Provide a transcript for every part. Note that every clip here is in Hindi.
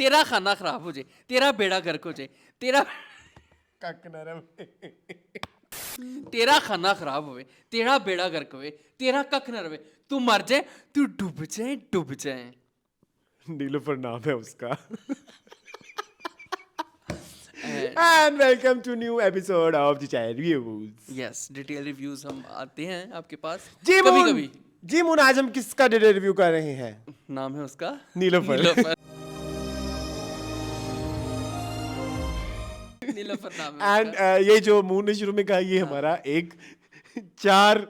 तेरा खाना खराब हो जाए, तेरा बेड़ा गर्क हो जाए, तेरा तेरा खाना खराब होवे, तेरा बेड़ा गर्क होवे, तेरा कख न रवे, तू मर जाए, तू डूब जाए, डूब जाए। नीलोफर नाम है उसका। And And welcome to new episode of the Chai Reviews. Yes, detail reviews हम आते हैं आपके पास जी कभी मून, कभी। जी मून, आज हम किसका रिव्यू कर रहे हैं? नाम है उसका नीलोफर। नीलोफर। नीलोफर नाम है एंड उसका। ये जो मून ने शुरू में कहा, ये हमारा एक 4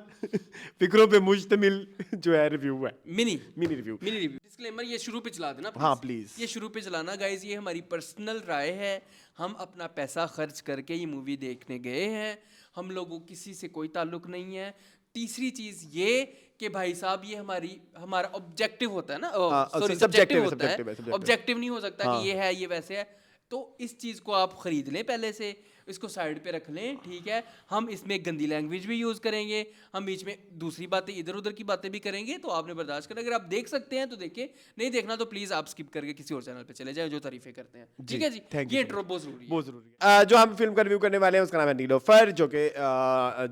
फिक्रों पे मुश्तमिल जो है रिव्यू है, mini mini review. Mini review. Disclaimer ये शुरू पे चला देना please। हाँ, please। ये शुरू पे चलाना गाइस, ये हमारी पर्सनल राय है। हम अपना पैसा खर्च करके ये मूवी देखने गए हैं, हम लोगों किसी से कोई ताल्लुक नहीं है। तीसरी चीज ये कि भाई साहब, ये हमारा ऑब्जेक्टिव होता है ना, सॉरी सब्जेक्टिव होता है, ऑब्जेक्टिव नहीं हो सकता कि ये है ये वैसे है। तो इस चीज़ को आप ख़रीद लें, पहले से इसको साइड पे रख लें, ठीक है। हम इसमें गंदी लैंग्वेज भी यूज़ करेंगे, हम बीच में दूसरी बातें, इधर उधर की बातें भी करेंगे, तो आपने बर्दाश्त करें। अगर आप देख सकते हैं तो देखें, नहीं देखना तो प्लीज़ आप स्किप करके किसी और चैनल पे चले जाएं जो तारीफें करते हैं, ठीक है जी। ये इंट्रो बहुत ज़रूरी है, बहुत ज़रूरी है। जो हम फिल्म का रिव्यू करने वाले हैं उसका नाम है नीलोफर, जो कि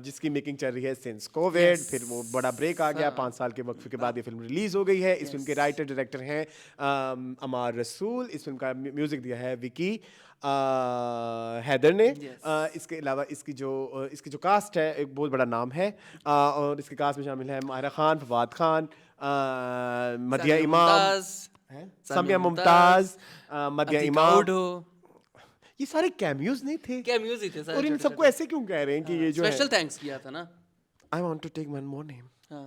जिसकी मेकिंग चल रही है सिंस कोविड। फिर वो बड़ा ब्रेक आ गया, 5 साल के वक्फे के बाद ये फिल्म रिलीज हो गई है। इस फिल्म के राइटर डायरेक्टर हैं अमार रसूल। इस फिल्म का म्यूजिक दिया है विकी हैदर ने। इसके अलावा इसकी जो कास्ट है, एक बहुत बड़ा नाम है, और इसके कास्ट में शामिल है माहिरा खान, फवाद खान, मदिया इमाम, सामिया मुमताज, मदिया इमाम। ये सारे कैमियोज नहीं थे? कैमियोज ही थे सारे। और इन सबको ऐसे क्यों कह रहे हैं कि ये जो है? स्पेशल थैंक्स किया था ना। I want to take one more name, हाँ,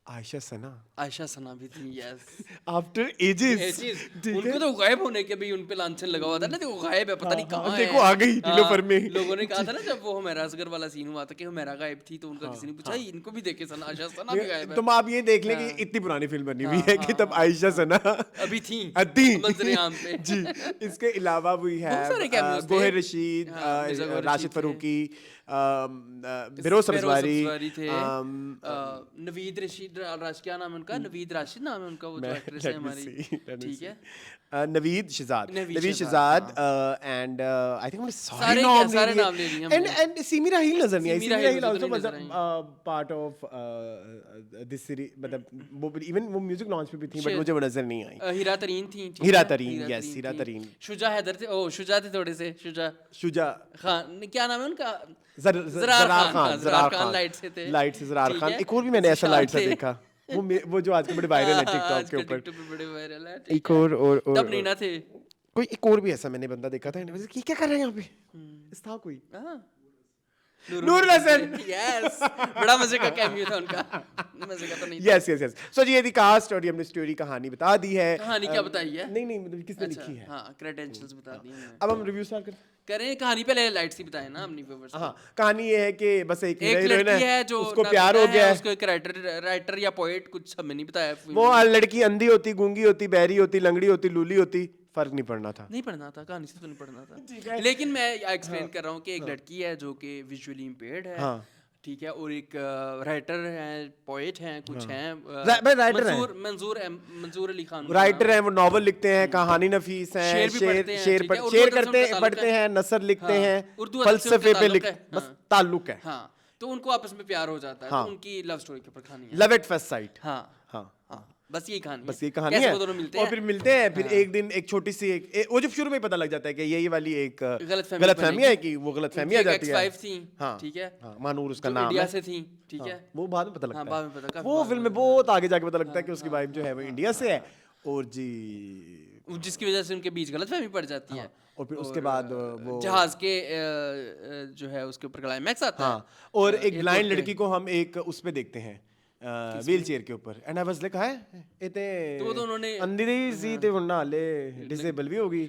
आयशा सना। आयशा सना भी थी, यस। आफ्टर एजेस, उनको तो गायब होने के भी उन पे लांछन लगा हुआ था ना, देखो गायब है, पता नहीं कहाँ है। देखो आ गई नीलोफर में। लोगों ने कहा था ना जब वो हुमैरा असगर वाला सीन हुआ था कि हुमैरा गायब थी, तो उनका किसी ने पूछा इनको भी देखे सना, आयशा सना भी गायब है। तुम आप ये देख लें कि इतनी पुरानी फिल्म बनी हुई है कि तब आयशा सना अभी थी मंजर-ए-आम पे। जी। इसके अलावा भी है गोहिर रशीद, राशिद फरूकी, बिरोज सब्जवारी थे, नवीद रशीद, क्या नाम है उनका? नवीद राशिद नाम है उनका, वो जो एक्ट्रेस है हमारी, ठीक है। Naveed Shahzad and I think मैंने सारे नाम ले लिए। एंड सीमी राहील नजर नहीं आई। Seemi Raheel also was part of this series, मतलब इवन वो म्यूजिक लॉन्च पे भी थी, बट मुझे वो नजर नहीं आई। हीरा तरीन थी, हीरा तरीन, यस, हीरा तरीन। शुजा हैदर थे, ओ शुजा थे थोड़े से, शुजा खान, क्या नाम है उनका? ज़रार खान। लाइट से ज़रार खान। एक और भी मैंने ऐसा लाइट से देखा, वो जो आज के बड़े वायरल है टिकटॉक के ऊपर, बड़े वायरल है। एक और तब नीना थे, कोई एक और भी ऐसा मैंने बंदा देखा था, ये क्या कर रहे हैं यहाँ पे? इस था कोई नूरुल हसन, यस, बड़ा मजे का कैमियो था उनका, मजे का तो नहीं था। यस। सो जी, ये दी कास्ट और ये हमने स्टोरी कहानी बता दी है। कहानी क्या बताई है? नहीं मतलब किसने लिखी है? हाँ, क्रेडेंशियल्स बता दी हैं। अब हम रिव्यू स्टार्ट करें। कहानी पहले लाइट सी बताएं ना अपनी व्यूअर्स को। हाँ, कहानी ये है कि बस एक लड़की है जो उसको प्यार हो गया है, उसको एक राइटर या पोएट, कुछ हमें नहीं बताया। वो लड़की अंधी होती, गूंगी होती, बहरी होती, लंगड़ी होती, लूली होती, फर्क नहीं पड़ना था कहानी से तो नहीं पढ़ना था। लेकिन मैं एक्सप्लेन कर रहा हूँ कि एक लड़की है जो कि विजुअली इम्पेयर्ड है, ठीक है, और एक राइटर है, पोएट हैं, कुछ हैं, मंजूर अली खान राइटर हैं, वो नॉवल लिखते हैं, कहानी नफीस हैं, शेर पढ़ते हैं, नसर लिखते हैं, फलसफे पे बस ताल्लुक है। हाँ, तो उनको आपस में प्यार हो जाता है, तो उनकी लव स्टोरी के ऊपर कहानी है, लव एट फर्स्ट साइट। हाँ, बस ये कहानी है। और फिर मिलते हैं, फिर एक दिन एक छोटी सी वो जो शुरू में पता लग जाता है कि ये वाली एक गलतफहमी है कि वो गलतफहमी आ जाती है। हाँ, ठीक है, मानूर उसका नाम है, इंडिया से थी, ठीक है, वो बाद में पता लगता है। वो फिल्म में बहुत आगे जाके पता लगता है कि उसकी वाइफ जो है वो इंडिया से है, और जी जिसकी वजह से उनके बीच गलतफहमी पड़ जाती है। और फिर उसके बाद वो जहाज के जो है उसके ऊपर क्लाइमैक्स आता है, और एक ब्लाइंड लड़की को हम एक उस पे देखते हैं, व्हील चेयर के ऊपर, एंड आई वाज लाइक हाय इतने तो उन्होंने अंधी सी ते वरना ले डिसेबल भी होगी,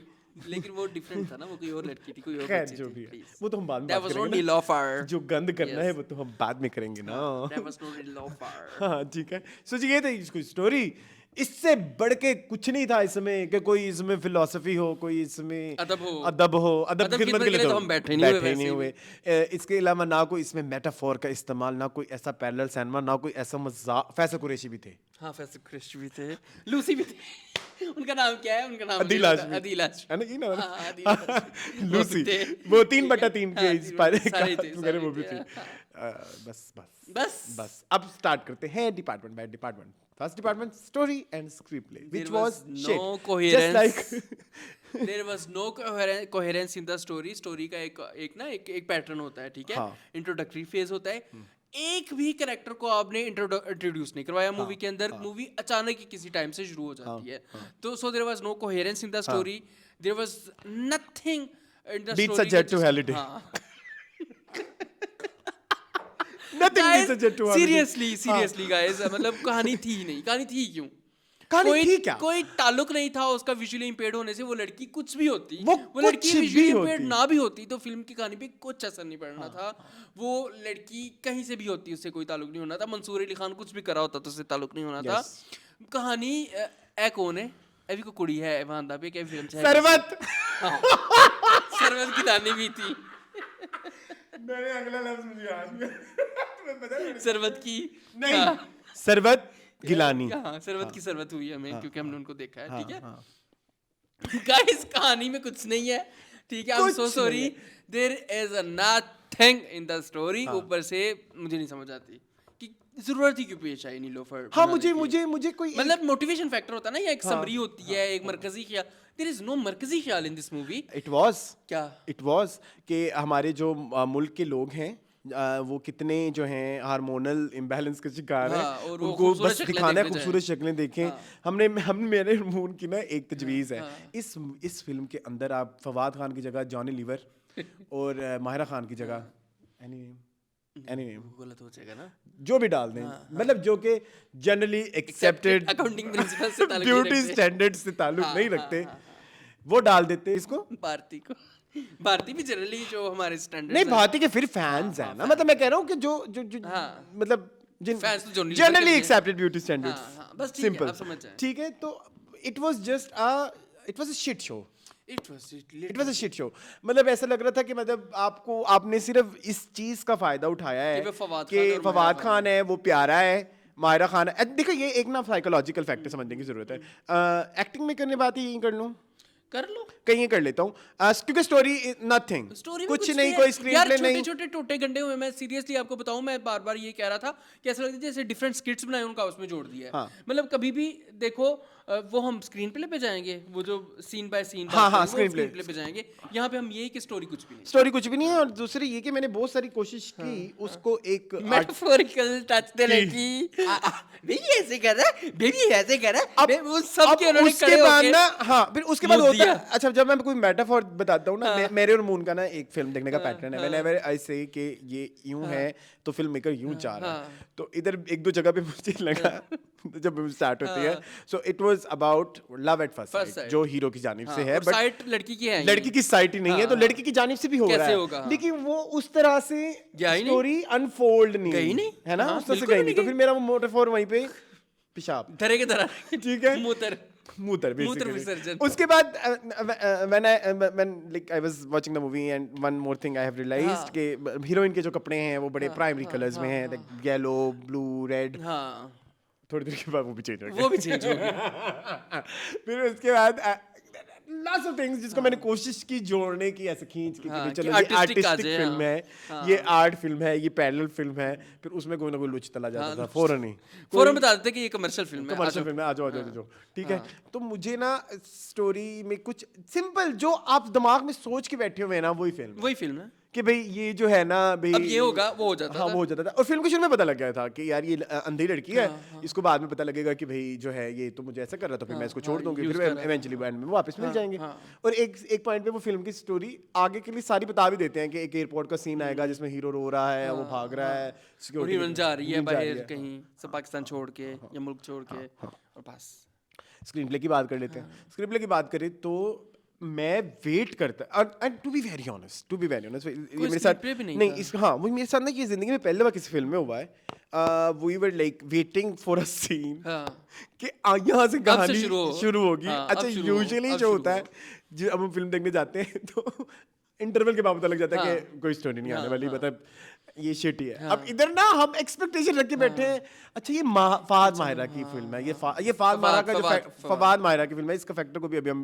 लेकिन वो डिफरेंट था ना, वो कोई और लड़की थी, कोई और खैर जो भी है वो तो हम बाद में बात करेंगे। जो गंद करना है वो तो हम बाद में करेंगे ना। हाँ, ठीक है। सो जी, ये थी इसकी स्टोरी। इससे बढ़ के कुछ नहीं था इसमें कि कोई इसमें फिलॉसफी हो, कोई इसमें अदब हो। अदब अदब खिदमत के लिए तो हम बैठे नहीं हुए बैठे ही नहीं वैसे हुए। इसके अलावा ना कोई इसमें मेटाफोर का इस्तेमाल, ना कोई ऐसा पैरेलल सिनेमा, ना कोई ऐसा मजाक। फैसल कुरैशी भी थे, हाँ फैसल कुरैशी भी थे, लूसी भी थे। उनका नाम क्या है? उनका नाम अदील मुझे हाशमी। पता- अदील हाशमी। है ना, ये ना हाँ, अदील हाशमी। वो लूसी, भी थे। वो 3/3 के हाँ, इंस्पायर सारे थे, वगैरह वो भी सारे थे। थे, बस बस बस बस अब स्टार्ट करते हैं department by department. First department, story and screen play, which There was was shit, no just coherence. Like there was no coherence in the story. Story का एक पैटर्न होता है, ठीक है? हाँ। इंट्रोडक्टरी फेज होता है। एक भी कैरेक्टर को आपने इंट्रोड्यूस नहीं करवाया मूवी के अंदर। मूवी अचानक ही किसी टाइम से शुरू हो जाती है। तो so there was no coherence in the story, there was nothing in the Beats a story. jet to holiday. Nothing beats a jet to seriously guys, मतलब कहानी थी ही नहीं। कहानी थी ही क्यों? कहानी थी क्या? कोई ताल्लुक नहीं था उसका विजुअली इंपेयर्ड होने से। वो लड़की कुछ भी होती, वो लड़की कुछ विजुअली भी इंपेयर्ड होती। ना भी होती तो फिल्म की कहानी पे कुछ असर नहीं पड़ना था। वो लड़की कहीं से भी होती, उससे कोई ताल्लुक नहीं होना था। मंसूर अली खान कुछ भी करा होता तो उससे ताल्लुक नहीं होना था। कहानी ए कौन है? अभी को कुड़ी है वहां पे क्या फिल्म से सरवत। सरवत की दानी भी थी। मैंने अगला लफ्ज मुझे याद नहीं, तुम्हें पता है? सरवत की नहीं, सरवत गिलानी। हाँ, सरवत की सरवत हुई हमें क्योंकि हमने उनको देखा है, ठीक है? हाँ। गाइस कहानी में कुछ नहीं है, ठीक है? आई एम सो कुछ सॉरी, नहीं there is a nothing in the story. हाँ। ऊपर से मुझे नहीं समझ आती कि जरूरत ही क्यों पेश आई नीलोफर हाँ, बनाने की। मुझे कोई मतलब मोटिवेशन फैक्टर होता है ना, या एक समरी होती है, एक मरकजी ख्याल। देयर इज नो मरकजी ख्याल इन दिस मूवी। इट वाज कि हमारे जो मुल्क के लोग हैं, वो कितने जो हैं हार्मोनल इम्बैलेंस के शिकार हैं। हाँ, और वो उनको खूबसूरत बस शक्लें दिखाना है, देखते खूबसूरत शक्लें देखें। हम मेरे मुंह की ना एक तजवीज़ है, इस फिल्म के अंदर आप फवाद खान की जगह जॉनी लीवर और माहिरा खान की जगह एनी गलत हो जाएगा ना, जो भी डाल दें, मतलब जो कि जनरली एक्सेप्टेड अकाउंटिंग प्रिंसिपल से ताल्लुक नहीं ब्यूटी रखते। स्टैंडर्ड से ताल्लुक नहीं रखते, वो डाल देते इसको। भारती को, भारती भी जनरली जो हमारे स्टैंडर्ड नहीं, भारती के फिर फैंस हैं ना, मतलब मैं कह रहा हूँ कि जो जो जो हाँ। मतलब जिन Fans तो Johnny Lever जनरली के भी एक्सेप्टेड ब्यूटी हाँ, स्टैंडर्ड्स, बस ठीक है, सिंपल, आप समझ जाएं। ठीक है। तो it was a shit show. It it was a shit show. मतलब ऐसा लग रहा था कि मतलब आपने सिर्फ इस चीज का फायदा उठाया है कि वो फवाद कि खान और फवाद माहिरा खान है, वो प्यारा है, माहिरा खान है। देखो, ये एक ना साइकोलॉजिकल फैक्टर समझने की जरूरत है। एक्टिंग में करने बात ही यहीं कर लूँ, कर लो। कहीं कर लेता हूँ, क्योंकि स्टोरी नथिंग, स्टोरी कुछ नहीं, कोई स्क्रीन प्ले नहीं। छोटे टोटे गंडे हुए। मैं सीरियसली आपको बताऊं, मैं बार बार ये कह रहा था कि ऐसा लगता है जैसे डिफरेंट स्किट्स बनाए उनका उसमें जोड़ दिया है। हाँ। मतलब कभी भी देखो, वो हम स्क्रीन प्ले पे जाएंगे, वो जो सीन बाय सीन हाँ, स्क्रीन screenplay। प्ले पे जाएंगे। यहाँ पे हम ये कि स्टोरी कुछ भी नहीं, स्टोरी कुछ भी नहीं है। और दूसरी ये कि मैंने बहुत सारी कोशिश की उसको एक मेटाफोरिकल टच देने की। बेबी ऐसे कर रहा है, बेबी ऐसे कर रहा है, वो सब के उन्होंने उसके खड़े बाद होके ना, हाँ, फिर उसके बाद मुँह होता है, दिया। अच्छा, जब मैं कोई मेटाफोर बताता हूँ ना, मेरे और मून का ना एक फिल्म देखने का पैटर्न है। व्हेनेवर आई से कि ये यूं है तो फिल्म मेकर यूं चाह रहा है, तो इधर एक दो जगह पे मुझे लगा जब फिल्म स्टार्ट होती है, so it was about love at first sight, जो हीरो की जानिब से है, और साइट लड़की की है, लड़की की साइट ही नहीं है, तो लड़की की जानिब से भी हो रहा कैसे है, होगा? लेकिन वो उस तरह से गया ही नहीं। स्टोरी अनफोल्ड नहीं गई नहीं। है ना, हाँ, उस तरह से बिल्कुल गई नहीं नहीं। तो गई। फिर मेरा मोटिफोर वहीं पे पेशाब, धरे के तरह, ठीक है, मूतर मूतर मूत्र basically। विसर्जन। उसके बाद when like I was watching the movie and one more thing I have realized कि हीरोइन के जो कपड़े हैं वो बड़े प्राइमरी कलर्स में हैं, like येलो, ब्लू, रेड। हाँ, थोड़ी देर के बाद वो भी चेंज हो गए। वो भी चेंज हो गया। फिर उसके बाद lots of things जिसको मैंने कोशिश की जोड़ने की, ऐसे खींच के कि हाँ, चलो कि ये artistic आ आर्टिस्टिक जाए, फिल्म है, ये आर्ट फिल्म है, ये पैरेलल फिल्म है, फिर उसमें कोई ना कोई लुच चला जाता था फौरन ही। फौरन बता देते कि ये कमर्शियल फिल्म है, कमर्शियल फिल्म है, आ जाओ, ठीक है। तो मुझे ना स्टोरी में कुछ सिंपल जो आप दिमाग में सोच के बैठे हुए हैं ना, वही फिल्म है है। कि भाई ये जो है ना भाई, अब ये होगा, वो हो जाता हाँ, था। वो हो जाता था। और फिल्म के शुरू में पता लग गया था कि यार ये अंधी लड़की है, इसको बाद में पता लगेगा कि भाई जो है ये तो मुझे ऐसा कर रहा था, फिर मैं इसको छोड़ दूंगी, फिर इवेंचुअली एंड में वापस मिल जाएंगे। और एक पॉइंट पे वो फिल्म की स्टोरी आगे के लिए सारी बता भी देते हैं कि एक एयरपोर्ट का सीन आएगा जिसमें हीरो रो रहा है, वो भाग रहा है, और हीरोइन जा रही है बाहर कहीं से, पाकिस्तान छोड़ के या मुल्क छोड़ के, और बस। स्क्रीन प्ले की बात कर लेते हैं। स्क्रीन प्ले की बात करें तो मैं वेट करता and to be very honest ये मेरे साथ screenplay भी नहीं नहीं था। इस हाँ वो मेरे साथ ना ये जिंदगी में पहले बार किसी फिल्म में हुआ है we were like waiting for a scene हाँ कि यहाँ से कहानी शुरू हो। शुरू होगी हाँ, अब अच्छा शुरू हो, यूजुअली अब जो शुरू होता है जो अब हम फिल्म देखने जाते हैं तो इंटरवल के बाद पता लग जाता है हाँ। कि कोई स्टोरी नहीं आने हाँ, वाली हाँ। मतलब ये शिट ही है हाँ। अब इधर ना हम एक्सपेक्टेशन रख के बैठे हैं अच्छा ये फवाद माहिरा की फिल्म है ये फवाद माहिरा का जो फवाद माहिरा की फिल्म है इसका फैक्टर को भी अभी हम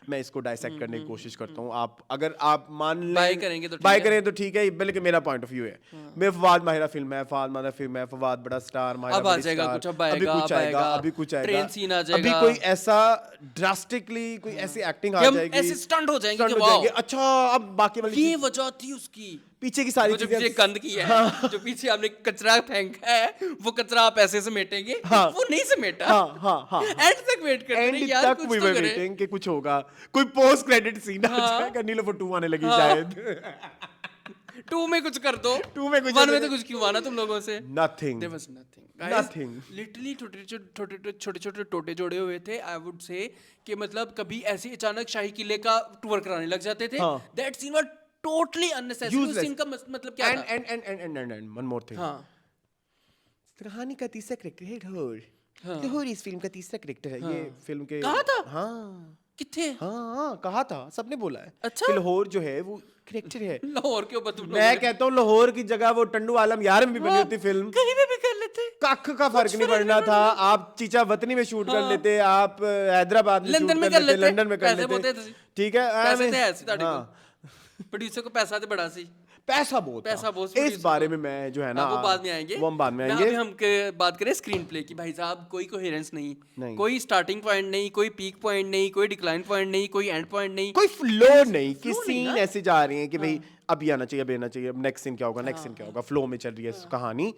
मैं इसको डाइसेक्ट करने की कोशिश करता हूँ आप अगर आप मान लें Buy करेंगे तो ठीक buy है। करें तो ठीक है बल्कि मेरा पॉइंट ऑफ व्यू है मैं फवाद माहिरा फिल्म है फवाद माहिरा फिल्म है फवाद बड़ा स्टार माहिरा अब आ बड़ी जाएगा स्टार, कुछ, अब अभी आएगा, कुछ अब आएगा आएगा, अभी कुछ आएगा train scene आ अभी जाएगा। कोई ऐसा ड्रास्टिकली कोई ऐसी एक्टिंग आ कि हम जाएगी ऐसे stunt हो जाएंगे stunt कि हो जाएंगे वाओ। अच्छा अब बाकी वाली ये चीज़- वजह थी उसकी, पीछे की सारी वो जो चीजें पीछे गंद की है, जो पीछे आपने कचरा फेंका है, वो कचरा आप ऐसे समेटेंगे, हाँ। वो नहीं समेटा। हाँ एंड तक वेट करते एंड रहे यार, तक कुछ वी तो वर करे। वेटिंग कि कुछ होगा कोई पोस्ट क्रेडिट सीन आ हाँ। जाएगा नीलो फॉर 2 आने लगी हाँ। शायद 2 में कुछ कर दो, 2 में कुछ 1 में होने तो दे- कुछ क्यों आना तुम लोगों से। Nothing There was nothing. Nothing. Literally छोटे टोटे जोड़े हुए थे आई वुड से कि मतलब कभी ऐसे अचानक शाही किले का टूर कराने लग जाते थे। हाँ। That scene was totally unnecessary. उस सीन का मतलब क्या एंड था? एंड वन मोर थिंग हाँ कहानी का तीसरा कैरेक्टर है ढोर ढोर इस फिल्म का तीसरा कैरेक्टर है ये फिल्म के कहा था? हाँ किथे हाँ कहा था सबने बोला है अच्छा। कि लाहौर जो है वो कैरेक्टर है लाहौर के ऊपर तुम लोग मैं कहता हूँ लाहौर की जगह वो टंडू आलम यार में भी बनी होती फिल्म कहीं पे भी कर लेते। कख का फर्क नहीं पड़ना था आप चीचा वतनी में शूट कर लेते आप हैदराबाद में लंदन शूट में कर कर लेते लेते, लंदन में कर पैसे लेते बहुते थे। ठीक है पैसे थे ऐसे ਤੁਹਾਡੇ हाँ, ਕੋਲ प्रोड्यूसर को पैसा तो बड़ा सी पैसा बहुत पैसा था। बहुत इस producer बारे को। में मैं जो है ना हाँ, वो बाद में आएंगे। वो हम बाद में मैं आएंगे अभी हम बात करें स्क्रीन प्ले की भाई साहब कोई कोहेरेंस नहीं, नहीं। कोई स्टार्टिंग पॉइंट नहीं, कोई पीक पॉइंट नहीं, कोई डिक्लाइन पॉइंट नहीं, कोई एंड पॉइंट नहीं। कोई फ्लो नहीं कि flow नहीं सीन ना। ऐसे जा रहे हैं कि भाई अब ये आना चाहिए अब ये आना चाहिए अब नेक्स्ट सीन क्या होगा नेक्स्ट सीन क्या होगा फ्लो में चल रही है कहानी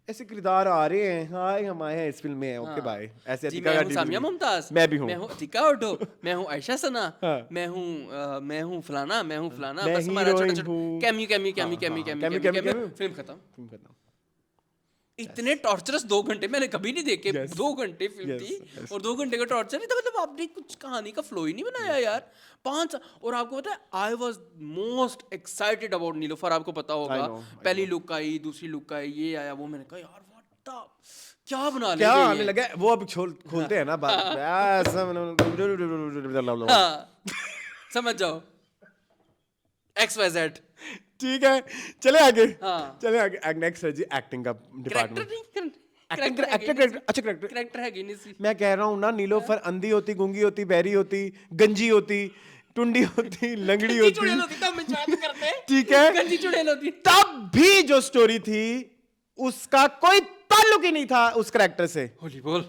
ऐसे किरदार आ रहे हैं हाय हम आए हैं इस फिल्म में ओके बाय ऐसे जी अतिका मैं का हूँ deal सामिया भी- मुमताज, मैं भी हूँ मैं हूँ अतिका ओटो, मैं हूँ आयशा सना, हाँ। मैं हूँ फलाना, मैं हूँ फलाना। मैं बस हमारा छोटा heroine छोटा हूँ। कैमियो कैमियो कैमियो हाँ, कैमियो हाँ, cameo cameo, cameo cameo। Film खत्म। फिल्म खत्म इतने टॉर्चरस 2 घंटे मैंने कभी नहीं देखे। Yes. 2 घंटे फिल्म Yes, थी yes. और 2 घंटे का टॉर्चर नहीं था। मतलब आपने कुछ कहानी का फ्लो ही नहीं बनाया यार। 5 और आपको पता है I was most excited about Nilofar. आपको पता होगा I know. पहली लुक आई, दूसरी लुक आई, ये आया वो, मैंने कहा यार व्हाट द क्या बना क्या लेंगे आने ये? लगा वो अब खोलते हैं ना बात हाँ, समझ जाओ XYZ ठीक है चले आगे हाँ। चले आगे नेक्स्ट है जी एक्टिंग का कैरेक्टर डिपार्टमेंट नहीं एक्टर अच्छा कैरेक्टर कैरेक्टर है नहीं सी। मैं कह रहा हूँ ना नीलोफर अंधी होती गूंगी होती बहरी होती गंजी होती टुंडी होती लंगड़ी गंजी चुड़ैल होती होती तब हम बात करते हैं। ठीक है गंजी चुड़ैल होती। तब भी जो स्टोरी थी उसका कोई ताल्लुक ही नहीं था उस कैरेक्टर से होली बोल।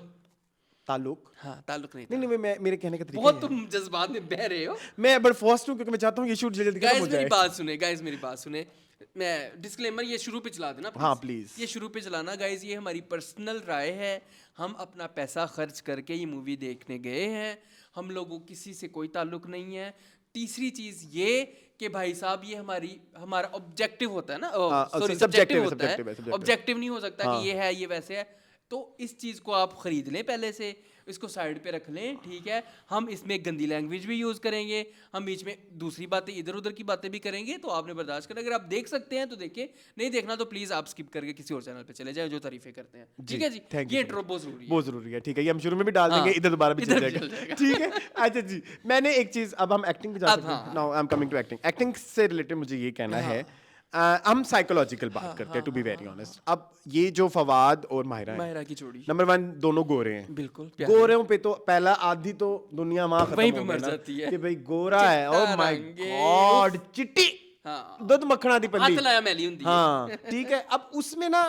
ताल्लुक हाँ, ताल्लुक नहीं था। नहीं मैं मेरे कहने का तरीका बहुत है। तुम जज्बात में बह रहे हो। मैं बट फर्स्ट हूँ क्योंकि मैं चाहता हूँ ये शूट जल्दी खत्म गाइस हो मेरी जाए बात सुने, गाइस मेरी बात सुने। मैं डिस्क्लेमर ये शुरू पे चला देना हाँ, please। ये शुरू पे चलाना गाइस, ये हमारी पर्सनल राय है। हम अपना पैसा खर्च करके ये मूवी देखने गए हैं। हम लोगों किसी से कोई ताल्लुक नहीं है। तीसरी चीज ये कि भाई साहब ये हमारा ऑब्जेक्टिव होता है ना, सॉरी सब्जेक्टिव होता है, ऑब्जेक्टिव नहीं हो सकता कि ये है ये वैसे है। तो इस चीज़ को आप खरीद लें पहले से, इसको साइड पे रख लें, ठीक है। हम इसमें गंदी लैंग्वेज भी यूज़ करेंगे, हम बीच में दूसरी बातें इधर उधर की बातें भी करेंगे, तो आपने बर्दाश्त करें। अगर आप देख सकते हैं तो देखिए, नहीं देखना तो प्लीज़ आप स्किप करके किसी और चैनल पे चले जाए जो तारीफें करते हैं, ठीक है जी। thank you ये so इंट्रो बहुत ज़रूरी है। बहुत जरूरी है ठीक है ये हम शुरू में भी डाल हाँ, देंगे इधर दोबारा भी चल इधर भी चल जाएगा ठीक है अच्छा जी मैंने एक चीज अब हम एक्टिंग पे जा अब सकते हैं हाँ। Now I am coming to acting से रिलेटेड मुझे ये कहना है हम साइकोलॉजिकल बात करते हैं टू बी वेरी ऑनेस्ट अब ये जो फवाद और माहिरा है माहिरा की जोड़ी नंबर 1 दोनों गोरे हैं बिल्कुल गोरों पे तो पहला आधी तो दुनिया वहां खत्म वहीं हो पे गई मर ना जाती है। कि भाई गोरा है चिट्टा ओ माय रंगे, गॉड चिट्टी हाँ, दुध मक्खना दी पल्ली हाथ लाया मैली हुंदी है। हाँ ठीक है अब उसमें ना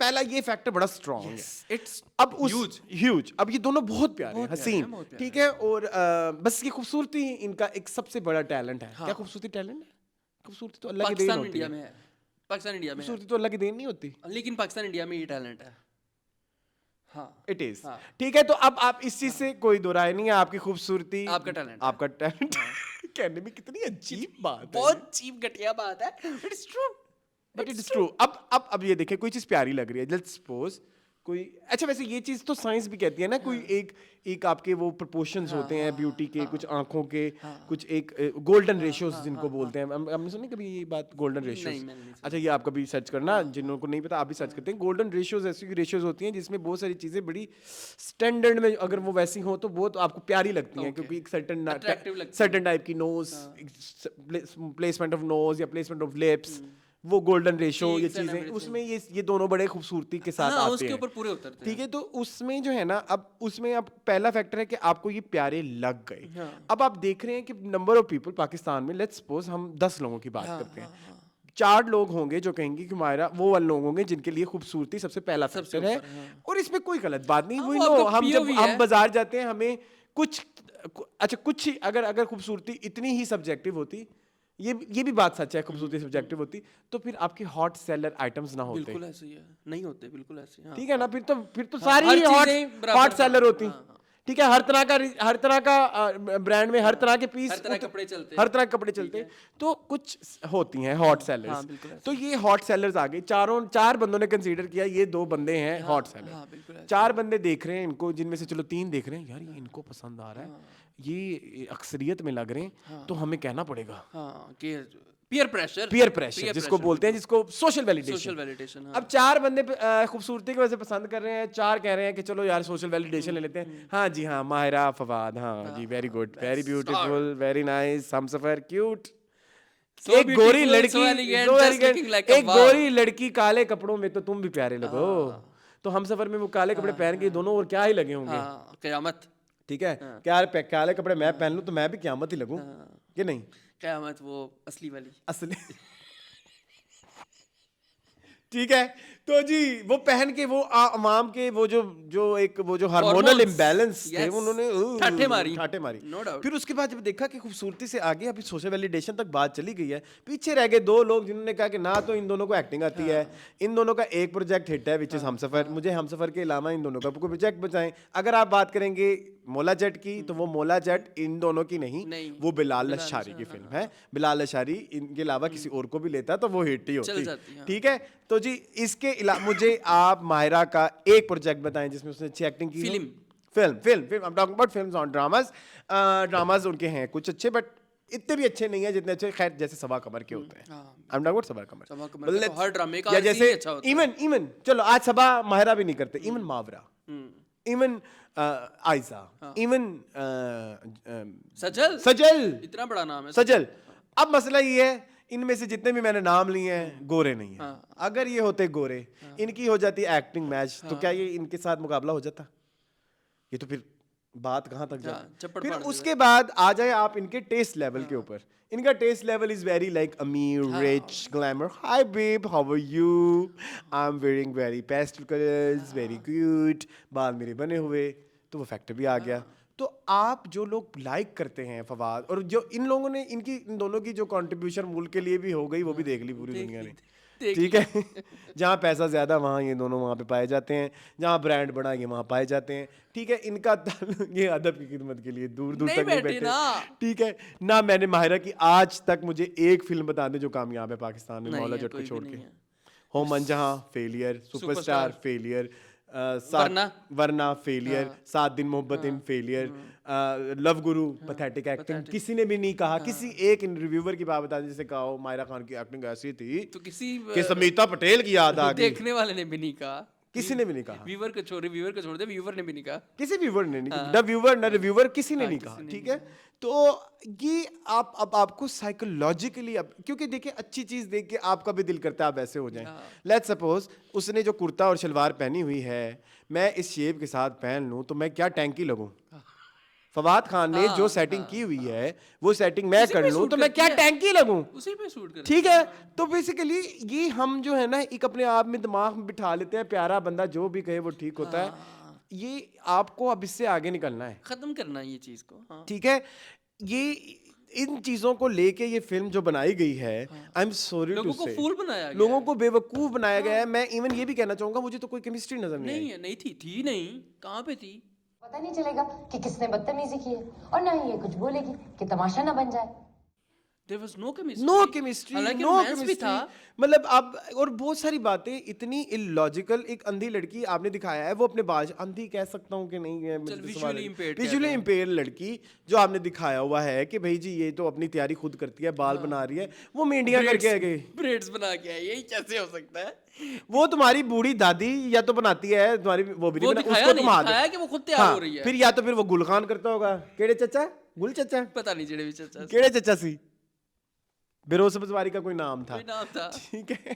पहला ये फैक्टर बड़ा स्ट्रॉन्ग है इट्स अब उस ह्यूज अब ये दोनों बहुत प्यारे हैं हसीन बहुत प्यारे ठीक है और बस ये खूबसूरती इनका एक सबसे बड़ा टैलेंट है क्या खूबसूरती टैलेंट है खूबसूरती तो अल्लाह की देन पाकिस्तान होती इंडिया है में है, पाकिस्तान इंडिया में है, खूबसूरती तो अल्लाह की देन नहीं होती लेकिन पाकिस्तान इंडिया में ये टैलेंट है। हाँ, इट इज हाँ। ठीक है तो अब आप इस चीज से कोई दो राय नहीं है आपकी खूबसूरती आपका टैलेंट है। आपका टैलेंट कहने में कितनी अजीब बात है बहुत चीप घटिया बात है, it's true. But it is true अब ये देखिए कोई चीज प्यारी लग रही है लेट्स सपोज कोई अच्छा वैसे ये चीज तो साइंस भी कहती है ना कोई एक आपके वो प्रोपोर्शंस होते हैं ब्यूटी के कुछ आंखों के कुछ एक गोल्डन रेशियोज जिनको बोलते हैं हमने सुनी कभी ये बात गोल्डन रेशियोज मैंने नहीं अच्छा ये आप कभी सर्च करना जिन्हों को नहीं पता आप भी सर्च करते हैं गोल्डन रेशियोज ऐसी रेशियोज होती हैं जिसमें बहुत सारी चीजें बड़ी स्टैंडर्ड में अगर वो वैसी हो तो बहुत आपको प्यारी लगती हैं क्योंकि एक Attractive लगती सर्टेन टाइप की नोज प्लेसमेंट ऑफ नोज या प्लेसमेंट ऑफ लिप्स वो गोल्डन रेशो ये Cheeks and चीजें everything. उसमें ये दोनों बड़े खूबसूरती के साथ हाँ, आते उसके हैं ऊपर पूरे उतरते हैं। ठीक है तो उसमें जो है ना अब उसमें अब पहला फैक्टर है कि आपको ये प्यारे लग गए हाँ। अब आप देख रहे हैं कि नंबर ऑफ पीपल पाकिस्तान में लेट्स सपोज हम 10 लोगों की बात करते हैं 4 लोग होंगे जो कहेंगे कि हमारा वो वाले लोग होंगे जिनके लिए खूबसूरती सबसे पहला फैक्टर है और इसमें कोई गलत बात नहीं वही वो नो आपका हम जब POV हम है। बाजार जाते हैं हमें कुछ अच्छा कुछ ही अगर खूबसूरती इतनी ही सब्जेक्टिव होती ये भी बात सच है खूबसूरती सब्जेक्टिव होती तो फिर आपके हॉट सेलर आइटम्स ना होते बिल्कुल ऐसे ही है, नहीं होते बिल्कुल ऐसे। हाँ। ठीक है ना फिर तो हर सारी चीजें हॉट बराबर, हॉट सेलर हाँ, होती हाँ, हाँ। ठीक है हर तरह का ब्रांड में हर तरह के पीस हर तरह के कपड़े चलते हर हैं। तरह के कपड़े चलते हैं तो कुछ होती हैं हॉट हाँ, सेलर्स बिल्कुल ऐसे। तो ये हॉट सेलर्स आ गए चार बंदों ने कंसीडर किया ये 2 बंदे हैं हॉट हाँ, सेलर बिल्कुल ऐसे। 4 बंदे देख रहे हैं इनको जिनमें से चलो 3 देख रहे हैं यार ये इनको पसंद आ रहा है ये अक्सरियत में लग रहे हैं तो हमें कहना पड़ेगा हाँ कि पीयर पीयर प्रेशर जिसको बोलते हैं जिसको सोशल वैलिडेशन सोशल वैलिडेशन। अब 4 बंदे खूबसूरती की वजह से पसंद कर रहे हैं 4 कह रहे हैं कि चलो यार सोशल वैलिडेशन ले लेते हैं हाँ जी हाँ माहिरा फवाद हाँ जी very good very beautiful very nice Humsafar cute एक गोरी लड़की एक गोरी लड़की काले कपड़ों में तो तुम भी प्यारे लगो तो हमसफर में वो काले कपड़े पहन के दोनों और क्या ही लगे होंगे हाँ क़यामत। ठीक है क्या काले कपड़े मैं पहन लूं तो मैं भी क़यामत ही लगूं कि नहीं क़यामत वो असली वाली। असली ठीक है तो जी वो पहन के वो अवाम के वो जो हार्मोनल इम्बैलेंस थे उन्होंने ठाठे मारी No doubt. फिर उसके बाद जब देखा कि खूबसूरती से आगे अभी सोशल वैलिडेशन तक बात चली गई है पीछे रह गए 2 लोग जिन्होंने कहा कि ना तो इन दोनों को एक्टिंग आती है इन दोनों का एक प्रोजेक्ट हिट है विच इज हमसफर मुझे हमसफर के अलावा इन दोनों का कोई प्रोजेक्ट बचाएं अगर आप बात करेंगे मोला जट की तो वो मोला जट इन दोनों की नहीं वो बिलाल लशारी की फिल्म है बिलाल लशारी इनके अलावा किसी और को भी लेता तो वो हिट ही होती ठीक है तो जी इसके अलावा मुझे आप माहिरा का एक प्रोजेक्ट बताएं जिसमें उसने अच्छी एक्टिंग की film I am talking about films on dramas उनके हैं कुछ अच्छे बट इतने भी अच्छे नहीं है जितने अच्छे खैर जैसे सबा कमर के होते हैं आई एम टॉकिंग अबाउट सबा कमर तो हर ड्रामे का या जैसे अच्छा होता है। इवन चलो आज सबा माहिरा भी नहीं करते इवन मावरा इवन आयजा इवन सजल इतना बड़ा नाम है सजल अब मसला ये है इनमें से जितने भी मैंने नाम लिए हैं गोरे नहीं है अगर ये होते गोरे इनकी हो जाती एक्टिंग मैच तो क्या ये इनके साथ मुकाबला हो जाता ये तो फिर बात कहाँ तक जाती फिर उसके बाद आ जाए आप इनके टेस्ट लेवल के ऊपर इनका taste level is very like अमीर rich glamour hi babe how are you I am wearing very pastel colours very cute बाल मेरे बने हुए तो वो फैक्टर भी आ गया तो आप जो लोग लाइक करते हैं फवाद और जो इन लोगों ने इन दोनों की जो कंट्रीब्यूशन मुल्क के लिए भी हो गई वो भी देख ली पूरी दुनिया ने ठीक है जहाँ पैसा ज्यादा वहाँ ये दोनों वहाँ पे पाए जाते हैं जहाँ ब्रांड बड़ा ये वहाँ पाए जाते हैं ठीक है इनका ये अदब की खिदमत के लिए दूर दूर तक नहीं बैठे ठीक है ना मैंने माहिरा की आज तक मुझे एक फिल्म बता दे जो कामयाब है पाकिस्तान में मौला जट को छोड़ के होमन जहाँ फेलियर सुपरस्टार फेलियर वरना फेलियर 7 दिन मोहब्बत इन फेलियर लव गुरु पैथेटिक एक्टिंग किसी ने भी नहीं कहा किसी एक रिव्यूअर की बात बता जैसे कहा माहिरा खान की एक्टिंग ऐसी थी तो किसी कि समीता पटेल की याद आ गई देखने वाले ने भी नहीं कहा किसी ने भी नहीं कहा व्यूअर को छोड़ दे व्यूअर ने भी नहीं कहा किसी व्यूअर ने नहीं न व्यूअर न रिव्यूअर किसी ने नहीं कहा ठीक है तो ये आप अब आपको साइकोलॉजिकली क्योंकि देखिए अच्छी चीज देख के आपका भी दिल करता है आप ऐसे हो जाएं लेट्स सपोज उसने जो कुर्ता और शलवार पहनी हुई है मैं इस शेप के साथ पहन लूं तो मैं क्या टैंकी लगूं फवाद खान ने जो सेटिंग की हुई है वो सेटिंग मैं कर लूं तो मैं क्या टैंकी लगूं उसी पे सूट करती ठीक है तो बेसिकली ये हम जो है ना एक अपने आप में दिमाग में बिठा लेते हैं प्यारा बंदा जो भी कहे वो ठीक होता है ये आपको अब इससे आगे निकलना है खत्म करना है ये चीज को ठीक है ये इन चीजों को लेके ये फिल्म जो बनाई गई है आई एम सॉरी टू से लोगों को बेवकूफ बनाया गया है मैं इवन ये भी कहना चाहूंगा मुझे तो कोई केमिस्ट्री नजर नहीं थी नहीं कहाँ पे थी पता नहीं चलेगा कि किसने बदतमीजी की है और ना ही ये कुछ बोलेगी कि तमाशा ना बन जाए There was no chemistry. No chemistry, हालांकि नो romance भी केमिस्ट्री, था। मतलब आप और बहुत सारी बातें इतनी इलॉजिकल। एक अंधी लड़की आपने दिखाया है, वो अपने बाल अंधी कह सकता हूँ कि नहीं है, चल, visually impaired कहते विजुअली हैं। इम्पेयर लड़की जो आपने दिखाया हुआ है कि भाई जी ये तो अपनी तैयारी खुद करती है, बाल बना रही है, वो मेंढियां करके आ गई। ब्रेड्स बना के आई, यही कैसे हो सकता है? वो तुम्हारी बूढ़ी दादी या तो बनाती है, तुम्हारी वो भी नहीं वो बना, दिखाया उसको नहीं, तुम हाथ दिखाया कि वो खुद तैयार हो रही है। फिर या तो फिर वो गुलखान करता होगा, केड़े चचा, गुल चचा, पता नहीं जेड़े भी चाचा केड़े चचा सी, बेरोज सब्जवारी का कोई नाम था, कोई नाम था। ठीक है।